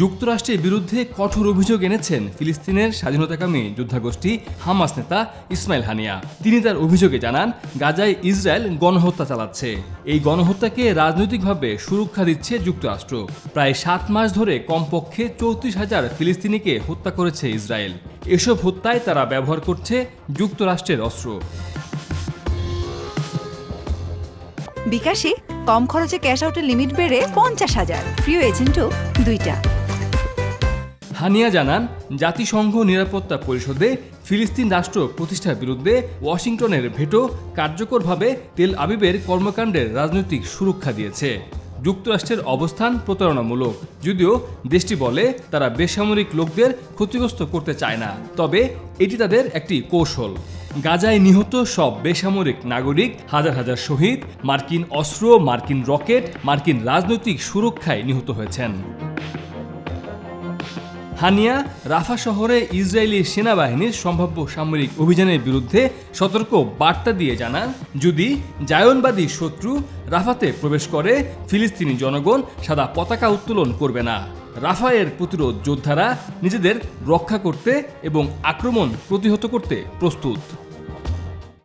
যুক্তরাষ্ট্রের বিরুদ্ধে কঠোর অভিযোগ এনেছেন ফিলিস্তিনের স্বাধীনতাকামী যোদ্ধাগোষ্ঠী হামাস নেতা ইসমাইল হানিয়া। তিনি তার অভিযোগে জানান, গাজায় ইসরায়েল গণহত্যা চালাচ্ছে। এই গণহত্যাকে রাজনৈতিকভাবে সুরক্ষা দিচ্ছে যুক্তরাষ্ট্র। প্রায় 7 মাস ধরে কমপক্ষে 34,000 ফিলিস্তিনিকে হত্যা করেছে ইসরায়েল। এসব হত্যায় তারা ব্যবহার করছে যুক্তরাষ্ট্রের অস্ত্র। বিকাশে কম খরচে ক্যাশ আউটের লিমিট বেড়ে 50,000, প্রিয় এজেন্টও 2টা। হানিয়া জানান, জাতিসংঘ নিরাপত্তা পরিষদে ফিলিস্তিন রাষ্ট্র প্রতিষ্ঠার বিরুদ্ধে ওয়াশিংটনের ভেটো কার্যকরভাবে তেল আবিবের কর্মকাণ্ডের রাজনৈতিক সুরক্ষা দিয়েছে। যুক্তরাষ্ট্রের অবস্থান প্রতারণামূলক, যদিও দেশটি বলে তারা বেসামরিক লোকদের ক্ষতিগ্রস্ত করতে চায় না, তবে এটি তাদের একটি কৌশল। গাজায় নিহত সব বেসামরিক নাগরিক, হাজার হাজার শহীদ, মার্কিন অস্ত্র, মার্কিন রকেট, মার্কিন রাজনৈতিক সুরক্ষায় নিহত হয়েছেন। হানিয়া রাফা শহরে ইসরায়েলি সেনাবাহিনীর সম্ভাব্য সামরিক অভিযানের বিরুদ্ধে সতর্ক বার্তা দিয়ে জানান, যদি জায়নবাদী শত্রু রাফাতে প্রবেশ করে, ফিলিস্তিনি জনগণ সাদা পতাকা উত্তোলন করবে না। রাফায়ের প্রতিরোধ যোদ্ধারা নিজেদের রক্ষা করতে এবং আক্রমণ প্রতিহত করতে প্রস্তুত।